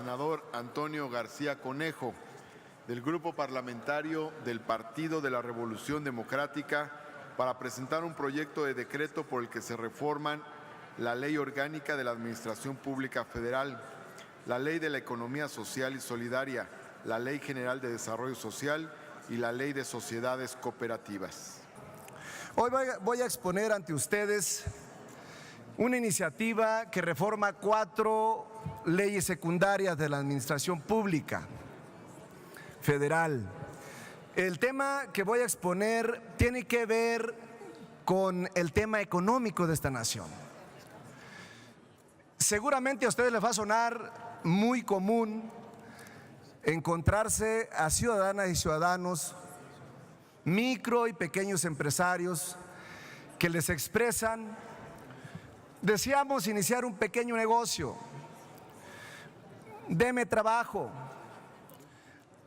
Senador Antonio García Conejo, del Grupo Parlamentario del Partido de la Revolución Democrática, para presentar un proyecto de decreto por el que se reforman la Ley Orgánica de la Administración Pública Federal, la Ley de la Economía Social y Solidaria, la Ley General de Desarrollo Social y la Ley de Sociedades Cooperativas. Hoy voy a exponer ante ustedes una iniciativa que reforma 4 leyes secundarias de la Administración Pública Federal. El tema que voy a exponer tiene que ver con el tema económico de esta nación. Seguramente a ustedes les va a sonar muy común encontrarse a ciudadanas y ciudadanos, micro y pequeños empresarios, que les expresan: deseamos iniciar un pequeño negocio, deme trabajo,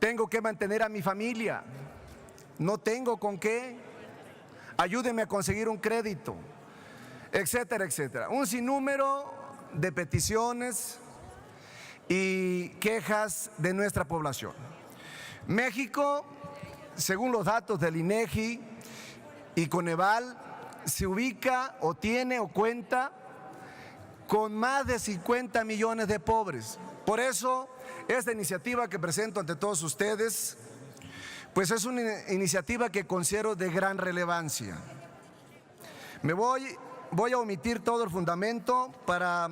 tengo que mantener a mi familia, no tengo con qué, ayúdeme a conseguir un crédito, etcétera, etcétera. Un sinnúmero de peticiones y quejas de nuestra población. México, según los datos del INEGI y Coneval, se ubica o tiene o cuenta con más de 50 millones de pobres. Por eso, esta iniciativa que presento ante todos ustedes, pues es una iniciativa que considero de gran relevancia. Voy a omitir todo el fundamento para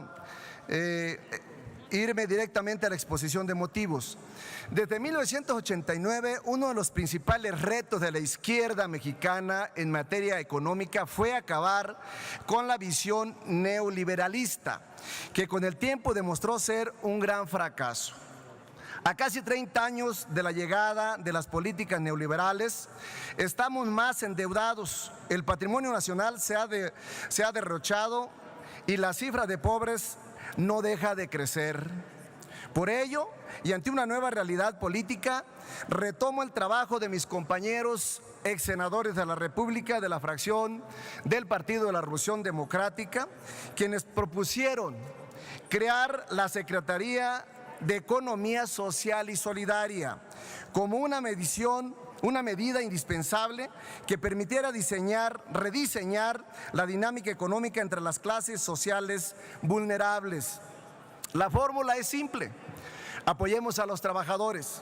irme directamente a la exposición de motivos. Desde 1989, uno de los principales retos de la izquierda mexicana en materia económica fue acabar con la visión neoliberalista, que con el tiempo demostró ser un gran fracaso. A casi 30 años de la llegada de las políticas neoliberales, estamos más endeudados, el patrimonio nacional se ha derrochado y la cifra de pobres no deja de crecer. Por ello, y ante una nueva realidad política, retomo el trabajo de mis compañeros ex senadores de la República de la fracción del Partido de la Revolución Democrática, quienes propusieron crear la Secretaría de Economía Social y Solidaria como una medida indispensable que permitiera rediseñar la dinámica económica entre las clases sociales vulnerables. La fórmula es simple: apoyemos a los trabajadores,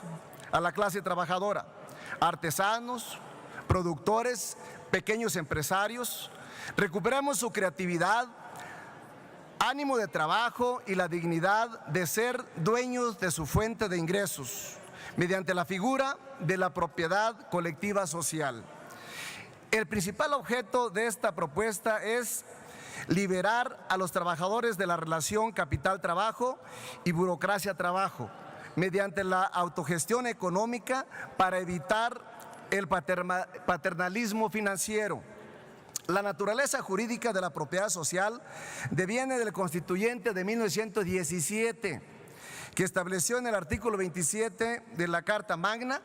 a la clase trabajadora, artesanos, productores, pequeños empresarios, recuperemos su creatividad, ánimo de trabajo y la dignidad de ser dueños de su fuente de ingresos mediante la figura de la propiedad colectiva social. El principal objeto de esta propuesta es liberar a los trabajadores de la relación capital-trabajo y burocracia-trabajo mediante la autogestión económica para evitar el paternalismo financiero. La naturaleza jurídica de la propiedad social deviene del Constituyente de 1917, que estableció en el artículo 27 de la Carta Magna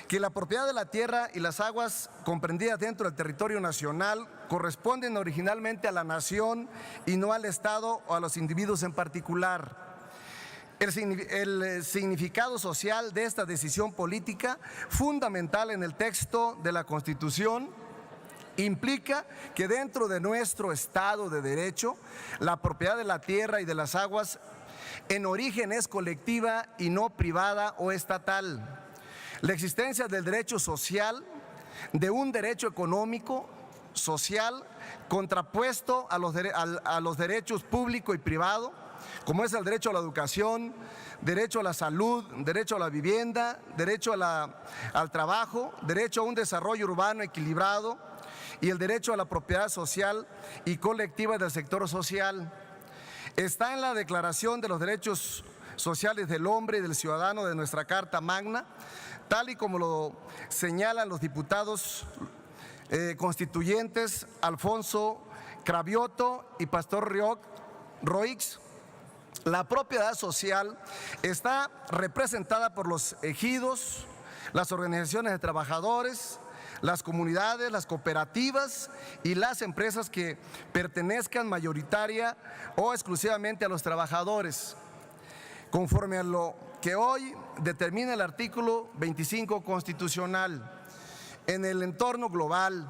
que la propiedad de la tierra y las aguas comprendidas dentro del territorio nacional corresponden originalmente a la nación y no al Estado o a los individuos en particular. El significado social de esta decisión política, fundamental en el texto de la Constitución, implica que dentro de nuestro Estado de Derecho, la propiedad de la tierra y de las aguas en origen es colectiva y no privada o estatal. La existencia del derecho social, de un derecho económico, social, contrapuesto a los derechos público y privado, como es el derecho a la educación, derecho a la salud, derecho a la vivienda, derecho al trabajo, derecho a un desarrollo urbano equilibrado y el derecho a la propiedad social y colectiva del sector social. Está en la Declaración de los Derechos Sociales del Hombre y del Ciudadano de nuestra Carta Magna, tal y como lo señalan los diputados constituyentes Alfonso Cravioto y Pastor Roix. La propiedad social está representada por los ejidos, las organizaciones de trabajadores, las comunidades, las cooperativas y las empresas que pertenezcan mayoritaria o exclusivamente a los trabajadores. conforme a lo que hoy determina el artículo 25 constitucional. En el entorno global,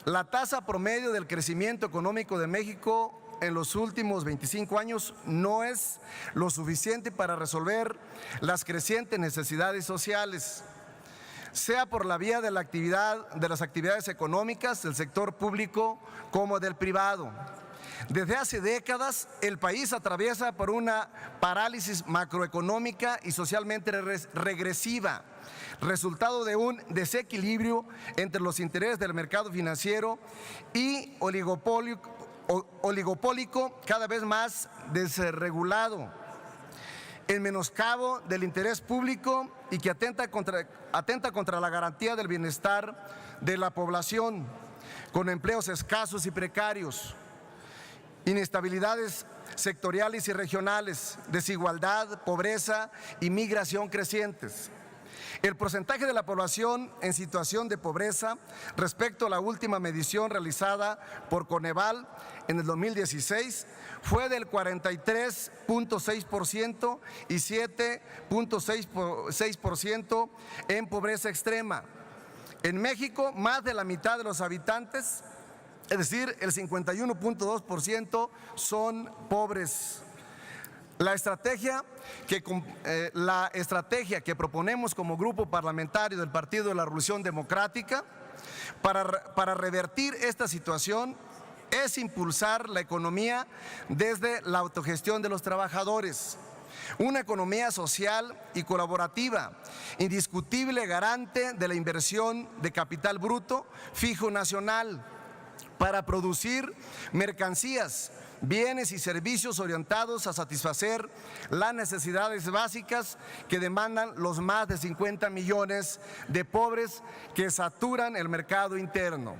la tasa promedio del crecimiento económico de México en los últimos 25 años no es lo suficiente para resolver las crecientes necesidades sociales, sea por la vía de las actividades económicas del sector público como del privado. Desde hace décadas, el país atraviesa por una parálisis macroeconómica y socialmente regresiva, resultado de un desequilibrio entre los intereses del mercado financiero y oligopólico cada vez más desregulado, en menoscabo del interés público y que atenta contra la garantía del bienestar de la población, con empleos escasos y precarios, inestabilidades sectoriales y regionales, desigualdad, pobreza y migración crecientes. El porcentaje de la población en situación de pobreza respecto a la última medición realizada por Coneval en el 2016 fue del 43.6% y 7.6% en pobreza extrema. En México, más de la mitad de los habitantes, es decir, el 51.2%, son pobres. La estrategia que proponemos como grupo parlamentario del Partido de la Revolución Democrática para revertir esta situación es impulsar la economía desde la autogestión de los trabajadores, una economía social y colaborativa, indiscutible garante de la inversión de capital bruto fijo nacional para producir mercancías, bienes y servicios orientados a satisfacer las necesidades básicas que demandan los más de 50 millones de pobres que saturan el mercado interno.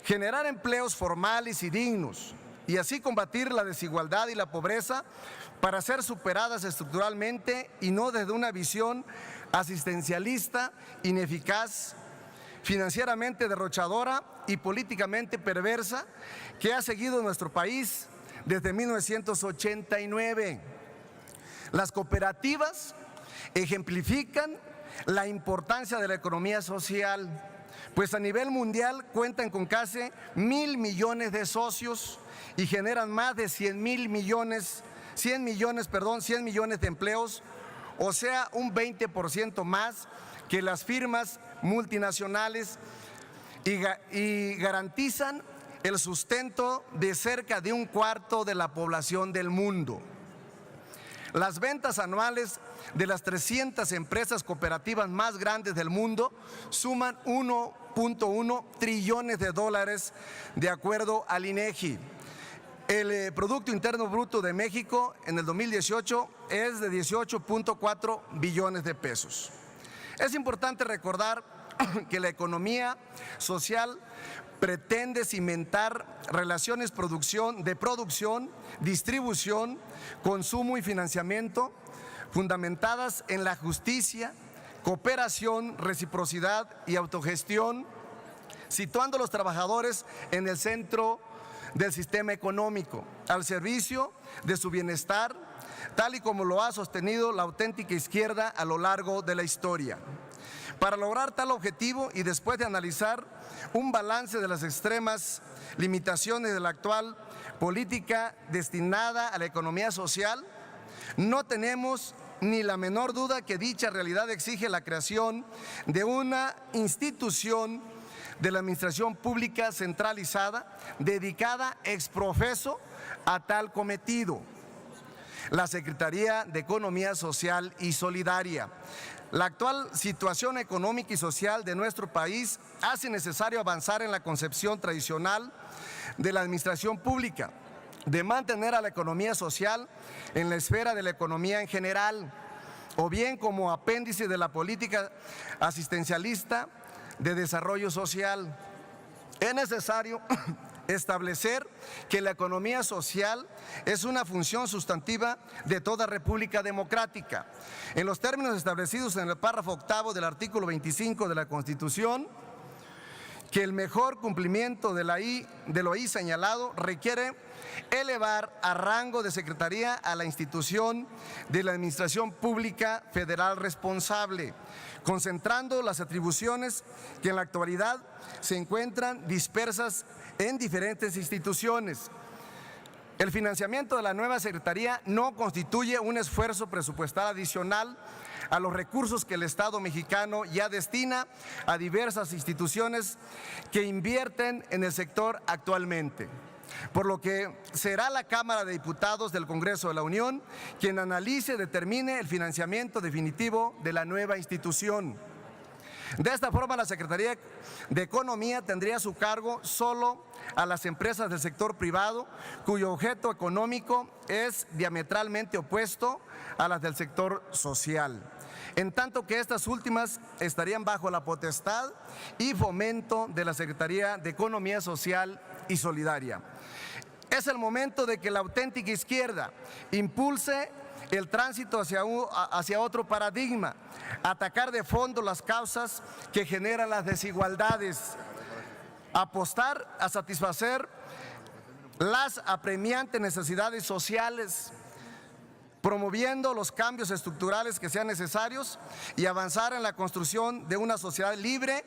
Generar empleos formales y dignos y así combatir la desigualdad y la pobreza para ser superadas estructuralmente y no desde una visión asistencialista, ineficaz, financieramente derrochadora y políticamente perversa que ha seguido nuestro país desde 1989. Las cooperativas ejemplifican la importancia de la economía social, pues a nivel mundial cuentan con casi 1,000 millones de socios y generan más de 100 millones de empleos, o sea, un 20% más que las firmas multinacionales y garantizan el sustento de cerca de un cuarto de la población del mundo. Las ventas anuales de las 300 empresas cooperativas más grandes del mundo suman 1.1 trillones de dólares de acuerdo al INEGI. El Producto Interno Bruto de México en el 2018 es de 18.4 billones de pesos. Es importante recordar que la economía social pretende cimentar relaciones de producción, distribución, consumo y financiamiento fundamentadas en la justicia, cooperación, reciprocidad y autogestión, situando a los trabajadores en el centro del sistema económico, al servicio de su bienestar, tal y como lo ha sostenido la auténtica izquierda a lo largo de la historia. Para lograr tal objetivo y después de analizar un balance de las extremas limitaciones de la actual política destinada a la economía social, no tenemos ni la menor duda que dicha realidad exige la creación de una institución de la administración pública centralizada dedicada ex profeso a tal cometido, la Secretaría de Economía Social y Solidaria. La actual situación económica y social de nuestro país hace necesario avanzar en la concepción tradicional de la administración pública, de mantener a la economía social en la esfera de la economía en general, o bien como apéndice de la política asistencialista de desarrollo social. Es necesario establecer que la economía social es una función sustantiva de toda república democrática, en los términos establecidos en el párrafo 8º del artículo 25 de la Constitución, que el mejor cumplimiento de lo ahí señalado requiere elevar a rango de secretaría a la institución de la Administración Pública Federal responsable, concentrando las atribuciones que en la actualidad se encuentran dispersas en diferentes instituciones. El financiamiento de la nueva Secretaría no constituye un esfuerzo presupuestal adicional a los recursos que el Estado mexicano ya destina a diversas instituciones que invierten en el sector actualmente, por lo que será la Cámara de Diputados del Congreso de la Unión quien analice y determine el financiamiento definitivo de la nueva institución. De esta forma, la Secretaría de Economía tendría a su cargo solo a las empresas del sector privado, cuyo objeto económico es diametralmente opuesto a las del sector social, en tanto que estas últimas estarían bajo la potestad y fomento de la Secretaría de Economía Social y Solidaria. Es el momento de que la auténtica izquierda impulse el tránsito hacia otro paradigma, atacar de fondo las causas que generan las desigualdades, apostar a satisfacer las apremiantes necesidades sociales, promoviendo los cambios estructurales que sean necesarios y avanzar en la construcción de una sociedad libre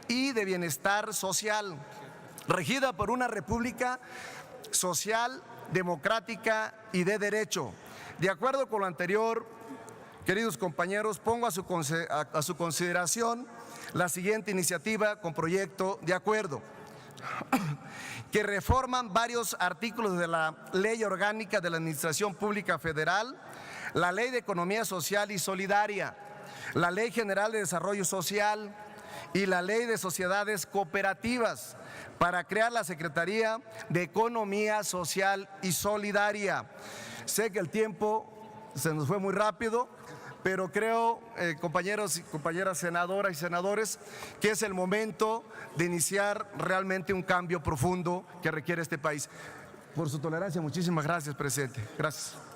y de bienestar social, regida por una república social, democrática y de derecho. De acuerdo con lo anterior, queridos compañeros, pongo a su consideración la siguiente iniciativa con proyecto de acuerdo, que reforman varios artículos de la Ley Orgánica de la Administración Pública Federal, la Ley de Economía Social y Solidaria, la Ley General de Desarrollo Social y la Ley de Sociedades Cooperativas, para crear la Secretaría de Economía Social y Solidaria. Sé que el tiempo se nos fue muy rápido, pero creo, compañeros y compañeras senadoras y senadores, que es el momento de iniciar realmente un cambio profundo que requiere este país. Por su tolerancia, muchísimas gracias, presidente. Gracias.